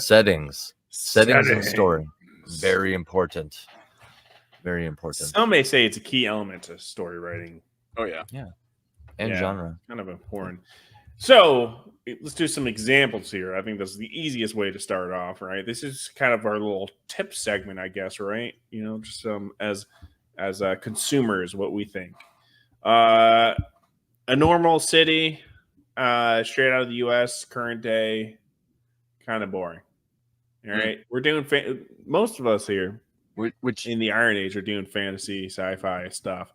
Settings and story, very important. Very important. Some may say it's a key element to story writing. Oh yeah. And genre. Kind of important. So let's do some examples here. I think this is the easiest way to start off, right? This is kind of our little tip segment, I guess, right? You know, just as consumers, what we think. A normal city, straight out of the U.S., current day, kind of boring. All right, we're doing most of us here, which in the Iron Age, are doing fantasy, sci-fi stuff,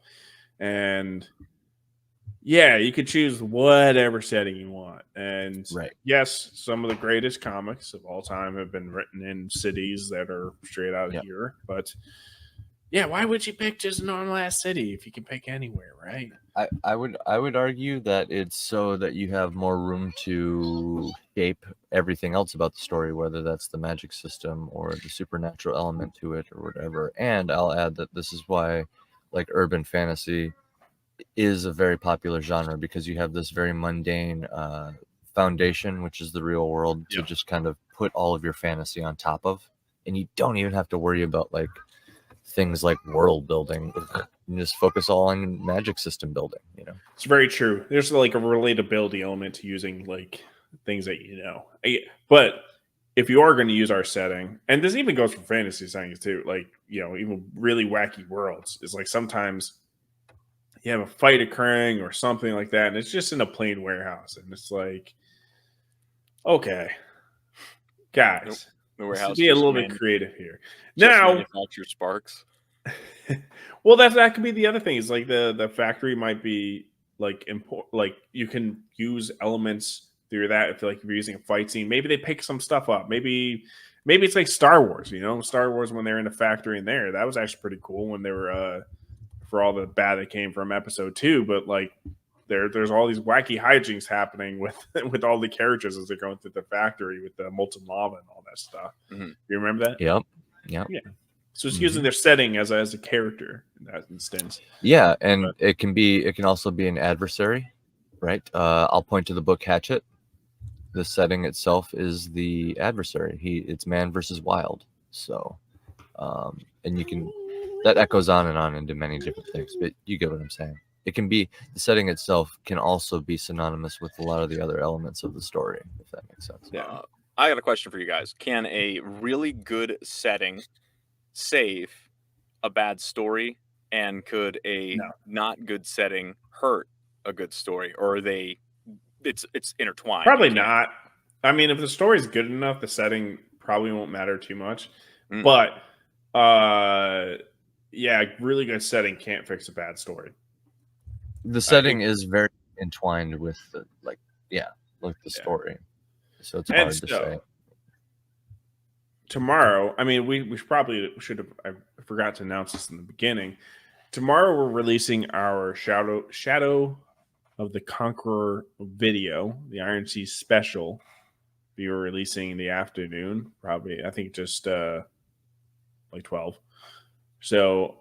and yeah, you could choose whatever setting you want. And yes, some of the greatest comics of all time have been written in cities that are straight out of here. But yeah, why would you pick just a normal ass city if you can pick anywhere, right? I would argue that it's so that you have more room to shape everything else about the story, whether that's the magic system or the supernatural element to it or whatever. And I'll add that this is why, like, urban fantasy is a very popular genre, because you have this very mundane foundation, which is the real world, to just kind of put all of your fantasy on top of, and you don't even have to worry about like things like world building. You just focus all on magic system building. You know, it's very true. There's like a relatability element to using like things that you know. But if you are going to use our setting, and this even goes for fantasy settings too, like, you know, even really wacky worlds, is like sometimes you have a fight occurring or something like that, and it's just in a plain warehouse, and it's like, okay, guys, the warehouse, be a little bit creative here. Just now, manufacture sparks. Well, that could be the other thing. Is like the factory might be like like you can use elements through that. If like you're using a fight scene, maybe they pick some stuff up. Maybe it's like Star Wars. You know, Star Wars, when they're in the factory in there, that was actually pretty cool when they were for all the bad that came from episode 2. But like there's all these wacky hijinks happening with all the characters as they're going through the factory with the molten lava and all that stuff. Mm-hmm. You remember that? Yep. Yeah. So it's using their setting as a character in that instance. Yeah, and it can also be an adversary, right? I'll point to the book Hatchet. The setting itself is the adversary. It's man versus wild. So, and you can, that echoes on and on into many different things, but you get what I'm saying. It can be, the setting itself can also be synonymous with a lot of the other elements of the story, if that makes sense. Yeah. I got a question for you guys. Can a really good setting save a bad story, and could a not good setting hurt a good story, or are it's intertwined? Probably not. I mean, if the story is good enough, the setting probably won't matter too much. But yeah, really good setting can't fix a bad story. The setting is very entwined with the story, so it's hard to say. Tomorrow, I mean, we should have. I forgot to announce this in the beginning. Tomorrow, we're releasing our Shadow of the Conqueror video, the Iron Sea special. We were releasing in the afternoon, probably. I think just like 12. So,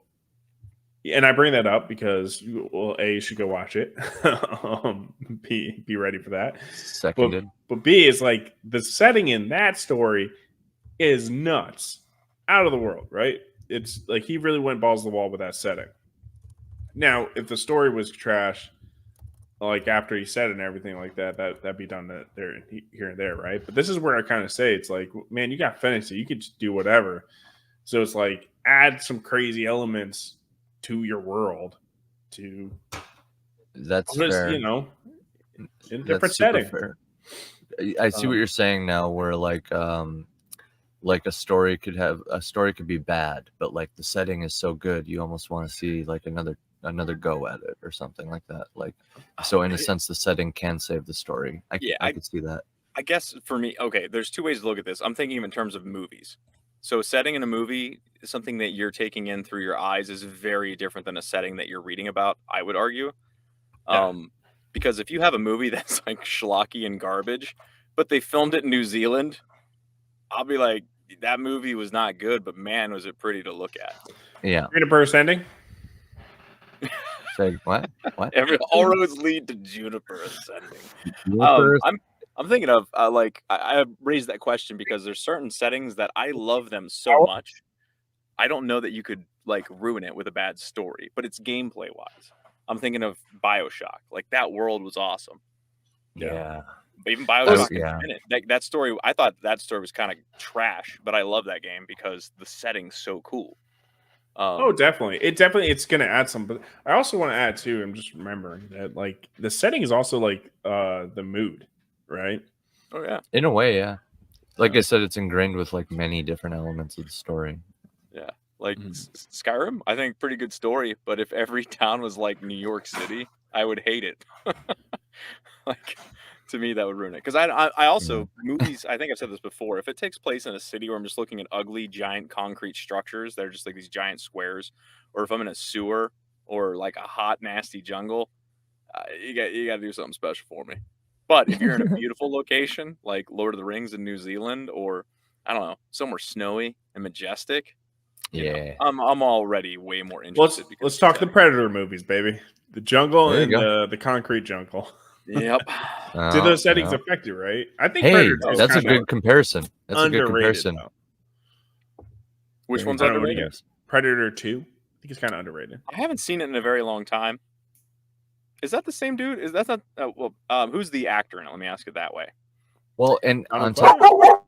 and I bring that up because, well, A, you should go watch it. B, be ready for that. Seconded. But B is like the setting in that story is nuts, out of the world, right? It's like he really went balls to the wall with that setting. Now, if the story was trash, like after he said it and everything like that, that'd be done there, here and there, right? But this is where I kind of say it's like, man, you got fantasy, you could just do whatever. So it's like add some crazy elements to your world. That's fair. You know, in a different setting. Fair. I see what you're saying now, where like a story could be bad, but like the setting is so good, you almost want to see like another go at it or something like that. Like, so in a sense, the setting can save the story. I could see that. I guess for me, okay, there's two ways to look at this. I'm thinking in terms of movies. So setting in a movie, something that you're taking in through your eyes, is very different than a setting that you're reading about, I would argue. Yeah. Because if you have a movie that's like schlocky and garbage, but they filmed it in New Zealand, I'll be like, that movie was not good, but man, was it pretty to look at. Yeah. Juniper Ascending. Say what? All roads lead to Juniper Ascending. I'm thinking of I raised that question because there's certain settings that I love them so much. I don't know that you could like ruin it with a bad story, but it's gameplay wise. I'm thinking of BioShock. Like that world was awesome. Yeah. But even BioShock yeah. Infinite, that story, I thought that story was kind of trash, but I love that game because the setting's so cool. Oh, definitely. It's going to add some, but I also want to add too. I'm just remembering that like the setting is also like the mood, right? Oh yeah. In a way, yeah. Like I said, it's ingrained with like many different elements of the story. Yeah. Like Skyrim, I think pretty good story, but if every town was like New York City, I would hate it. Like to me, that would ruin it. Because I also movies. I think I've said this before. If it takes place in a city where I'm just looking at ugly, giant concrete structures, they're just like these giant squares, or if I'm in a sewer or like a hot, nasty jungle, you got to do something special for me. But if you're in a beautiful location like Lord of the Rings in New Zealand, or I don't know, somewhere snowy and majestic, Yeah. I'm already way more interested. Let's talk the Predator movies, baby. The jungle There and you the concrete jungle. Yep. Did those settings affect it, right? I think Hey, Predator 2 is that's a kinda good comparison. That's a good underrated, comparison. though. Which one's I don't know what underrated? you guys- Predator 2? I think it's kind of underrated. I haven't seen it in a very long time. Is that the same dude? Is that not? Who's the actor in it? Let me ask it that way. Well, and Donald on Glover?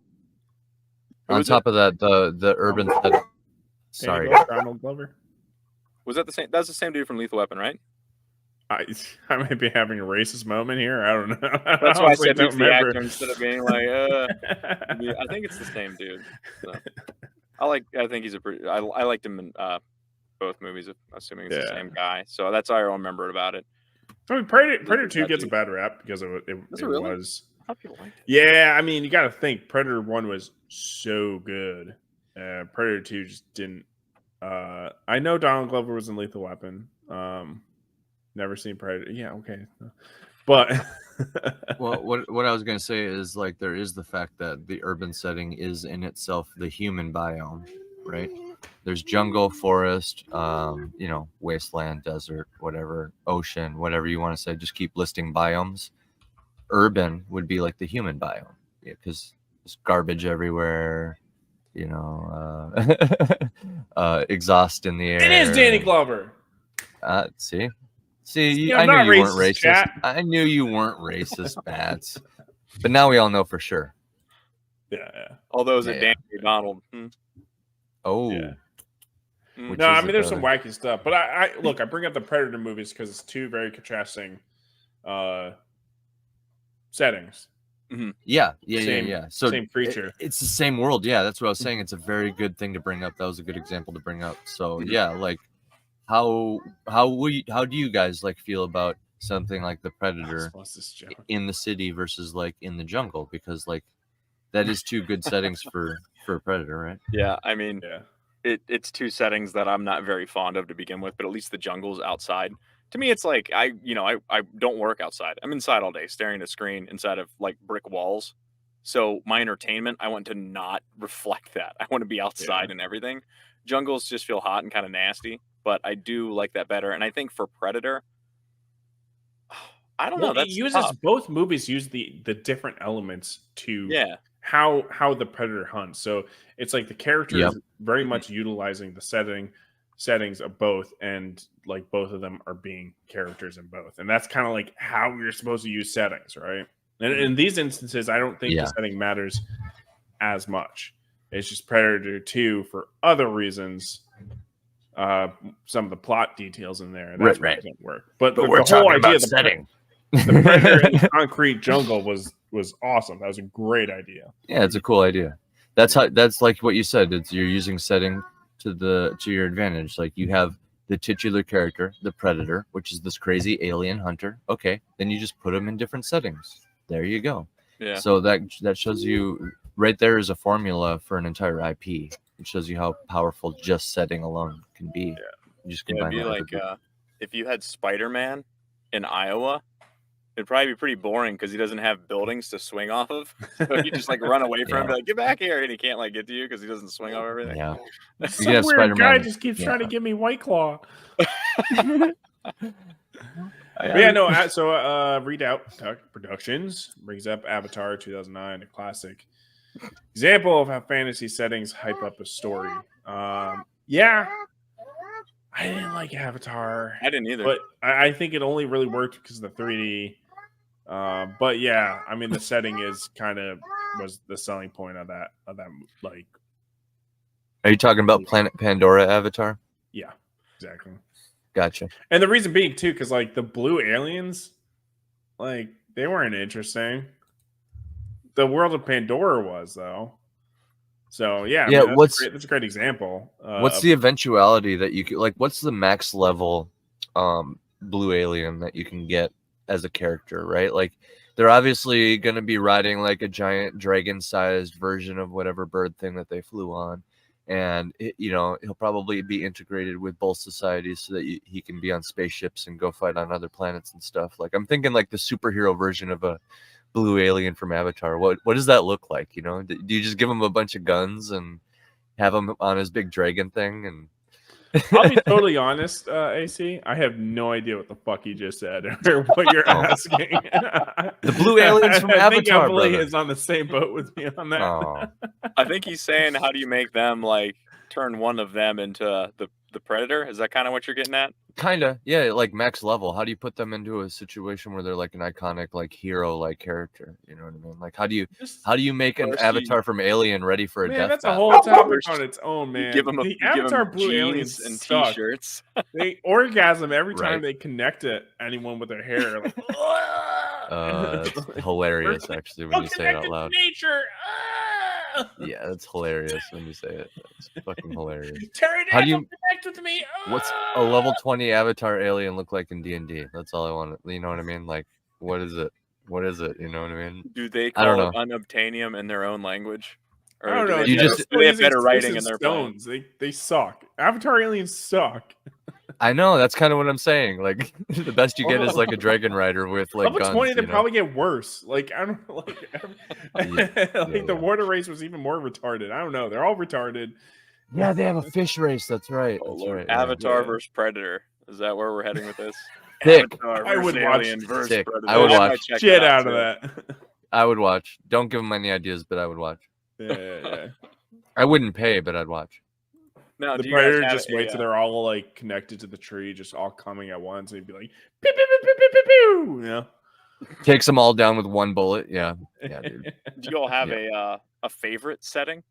top of that, the urban. Sorry. Donald Glover. Was that the same? That's the same dude from Lethal Weapon, right? I might be having a racist moment here. I don't know. That's why I honestly said don't who's the remember. actor instead of being like, yeah, I think it's the same dude. So, I think he's a pretty. I liked him in both movies, assuming it's the same guy. So that's how I remember about it. I mean, Predator 2 gets a bad rap because it really? was. How people liked it? Yeah, I mean, you got to think Predator 1 was so good. Predator 2 just didn't. I know Donald Glover was in Lethal Weapon. Never seen Predator. Yeah, okay. But Well, what I was gonna say is like there is the fact that the urban setting is in itself the human biome, right? There's jungle, forest, wasteland, desert, whatever, ocean, whatever you want to say. Just keep listing biomes. Urban would be like the human biome, because there's garbage everywhere. Exhaust in the air. it is Danny Glover. See, I'm I knew not you weren't racist, racist. chat. I knew you weren't racist, Bats. But now we all know for sure. Yeah. All those are Yeah. Danny Donald. Oh. Yeah. Which No, is I mean it, there's some brother? wacky stuff, but I look. I bring up the Predator movies because it's two very contrasting settings. Yeah. Same- So same creature. it's the same world. Yeah, that's what I was saying. It's a very good thing to bring up. That was a good example to bring up. So yeah, like how do you guys like feel about something like the Predator What's this joke? in the city versus like in the jungle? Because like that is two good settings for a Predator, right? Yeah, I mean, Yeah. it's two settings that I'm not very fond of to begin with, but at least the jungle's outside. To me, it's like I don't work outside. I'm inside all day, staring at a screen inside of like brick walls. So my entertainment, I want to not reflect that. I want to be outside and everything. Jungles just feel hot and kind of nasty, but I do like that better. And I think for Predator, I don't know. That's tough. Both movies use the different elements to how the Predator hunts. So it's like the character is very much utilizing the settings of both, and like both of them are being characters in both, and that's kind of like how you're supposed to use settings, right? And in these instances, I don't think the setting matters as much. It's just Predator 2 for other reasons. Some of the plot details in there, that's why it doesn't work. But the we're whole talking idea about of setting. the Predator in the concrete jungle was awesome. That was a great idea. Yeah, it's a cool idea. That's like what you said. It's you're using setting to your advantage. Like you have the titular character, the Predator, which is this crazy alien hunter. Okay, then you just put them in different settings. There you go. Yeah. So that shows you right there is a formula for an entire IP. It shows you how powerful just setting alone can be. Yeah. You just It'd combine be that like with the- if you had Spider-Man in Iowa, it'd probably be pretty boring because he doesn't have buildings to swing off of. So you just like run away from him, and be like, get back here, and he can't like get to you because he doesn't swing off everything. Yeah. Some can have weird Spider-Man. guy just keeps trying to give me White Claw. But yeah, no. So, Redoubt Productions brings up Avatar 2009, a classic example of how fantasy settings hype up a story. Yeah, I didn't like Avatar, I didn't either. but I think it only really worked because of the 3D. But yeah, I mean, the setting is was the selling point of that. Like, Are you talking about Planet Pandora Avatar? yeah, exactly. Gotcha. And the reason being too, because like the blue aliens, like they weren't interesting. The world of Pandora was though. So yeah, I Yeah, mean, that's a great example. What's the eventuality that you could like? What's the max level blue alien that you can get as a character, right? Like they're obviously going to be riding like a giant dragon-sized version of whatever bird thing that they flew on, and he'll probably be integrated with both societies so that he can be on spaceships and go fight on other planets and stuff. Like I'm thinking like the superhero version of a blue alien from Avatar. What does that look like? Do you just give him a bunch of guns and have him on his big dragon thing? And I'll be totally honest, AC. I have no idea what the fuck you just said or what you're asking. The blue aliens from I think Avatar, Emily brother. is on the same boat with me on that. Oh. I think he's saying, how do you make them like turn one of them into the Predator? Is that kind of what you're getting at? Kinda, yeah, like max level. How do you put them into a situation where they're like an iconic, like hero, like character? You know what I mean? Like, how do you make an First Avatar from Alien ready for a Man, death that's a battle? whole topic on its own, man. Give him the Avatar Blue Aliens and suck. t-shirts. They orgasm every time Right. they connect to anyone with their hair. Like, That's hilarious, actually, when you say it out loud. Nature. Yeah, that's hilarious when you say it. It's fucking hilarious. How do you- connect with me? What's a level 20 Avatar alien look like in D&D? That's all I want. You know what I mean? Like, what is it? What is it? You know what I mean? Do they I don't call it unobtainium in their own language? I don't know. Do You they, just- do they have better writing in their stones. They suck. Avatar aliens suck. I know, that's kind of what I'm saying. Like, the best you get is like a dragon rider with like Level guns. 20, they you know? probably get worse. Like, I don't know. Like, Yeah. the water race was even more retarded. I don't know. They're all retarded. Yeah, they have a fish race. That's right. Oh, That's Lord. right. yeah. Avatar Yeah. versus Predator. Is that where we're heading with this? Sick. Avatar I would versus watch Alien versus Sick. Predator. I would might watch check Shit that out of too. that. I would watch. Don't give them any ideas, but I would watch. Yeah. I wouldn't pay, but I'd watch. Now, The do you guys predator have just wait a, till they're all like connected to the tree, just all coming at once, and he'd be like, pew, pew, pew, pew, pew, pew, pew. You know? Takes them all down with one bullet. Yeah. Yeah, dude. do you all have a favorite setting?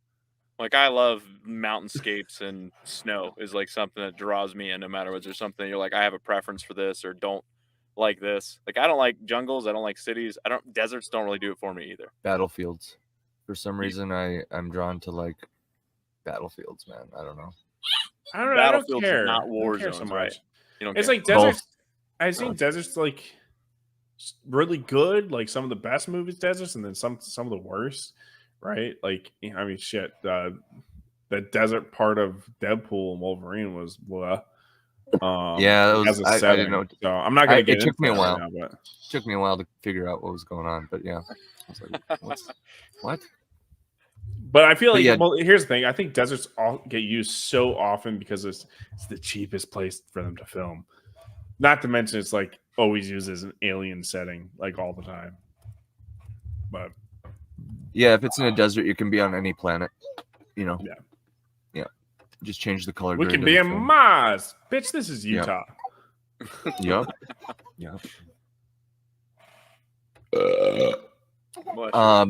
Like, I love mountainscapes and snow is like something that draws me in no matter what. There's something you're like, I have a preference for this or don't like this. Like, I don't like jungles. I don't like cities. Deserts don't really do it for me either. Battlefields. For some reason, I'm drawn to like battlefields, man. I don't know. I don't know. Battlefields I don't are care. not I war don't care zones, so right? much. You don't It's care. like deserts. Both. I've seen deserts like really good, like some of the best movies deserts, and then some of the worst, right? Like, I mean, shit. The desert part of Deadpool and Wolverine was blah. Yeah, that was- as a I setting. didn't know. So I'm not gonna It get took into me a that while. right now, but It took me a while to figure out what was going on, but yeah. I was like, what? But I feel But like, yeah. well, here's the thing. I think deserts all get used so often because it's the cheapest place for them to film. Not to mention it's like always used as an alien setting, like all the time. But Yeah, if it's in a desert, you can be on any planet. You know. Yeah. Yeah. Just change the color. we grade can of be the in film. Mars. Bitch, this is Yeah. Utah. Yep. Yep. What?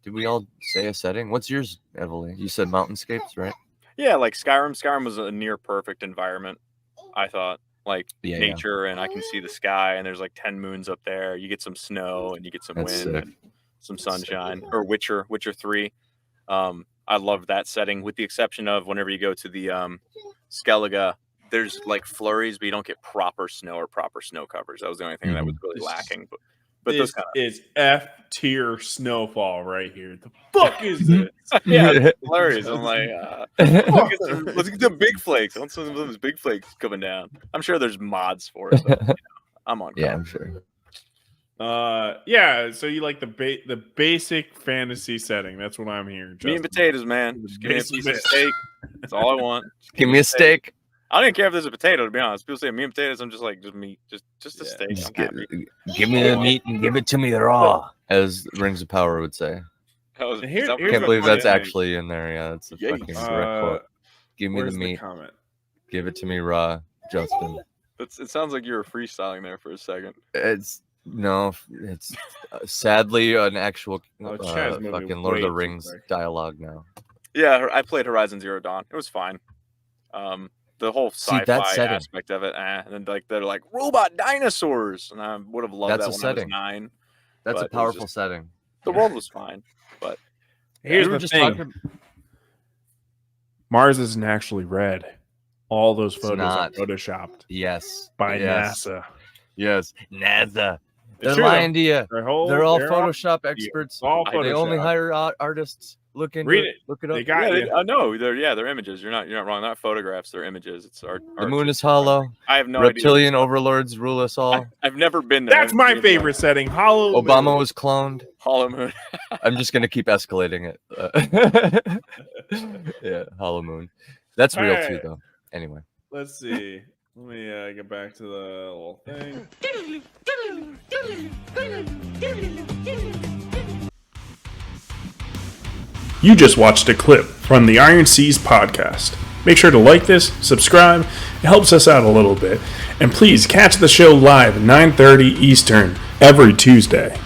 Did we all say a setting? What's yours, Evelyn? You said mountainscapes, right? Yeah, like Skyrim. Skyrim was a near perfect environment, I thought. Like Yeah, yeah. nature, and I can see the sky, and there's like 10 moons up there. You get some snow, and you get some That's wind, sick. and some sunshine. Or Witcher 3. I loved that setting, with the exception of whenever you go to the Skellige, there's like flurries, but you don't get proper snow or proper snow covers. That was the only thing that was really lacking. But those This kind is F tier snowfall right here. The fuck is this? of yeah, it's hilarious. I'm like, let's get the big flakes. I want some of those big flakes coming down. I'm sure there's mods for it. But, I'm on. Yeah, I'm sure. Yeah. So you like the basic fantasy setting? That's what I'm hearing. Meat and potatoes, man. Just give me a piece of steak. That's all I want. Just Give me a steak. I don't even care if there's a potato. To be honest, people say meat and potatoes. I'm just like, just meat, just a Yeah. steak. Just I'm get, happy. give me the meat and give it to me raw, as Rings of Power would say. Is Here's that- the Can't believe funny that's thing. actually in there. Yeah, it's a Yikes. fucking direct quote. Give me the Where's the meat, comment? give it to me raw, Justin. it sounds like you were freestyling there for a second. It's sadly an actual Oh, Chad's moving fucking Lord of way the too Rings quick. dialogue now. Yeah, I played Horizon Zero Dawn. It was fine. The whole See, sci-fi that setting. aspect of it, and then like they're like robot dinosaurs, and I would have loved That's that a when I was setting. 9. That's But a it was powerful just- setting. The world was fine, but Here's We were the thing. Mars isn't actually red. All those photos not. are photoshopped Yes. by yes. NASA. Yes. NASA. It's They're true, lying to you. though. They're all they're Photoshop experts. all They only Photoshop. hire artists. Look into Read it. it. Look it up. They got you. I know they're images. You're not wrong. Not photographs. They're images. It's art. The moon is hollow. I have no Reptilian idea. overlords rule us all. I've never been there. That's my favorite setting. Hollow. Obama was cloned. Hollow Moon. I'm just gonna keep escalating it. Yeah, Hollow Moon. That's real too, Alright. though. Anyway, Let's see. Let me get back to the little thing. You just watched a clip from the Iron Seas podcast. Make sure to like this, subscribe, it helps us out a little bit, and please catch the show live at 9:30 Eastern every Tuesday.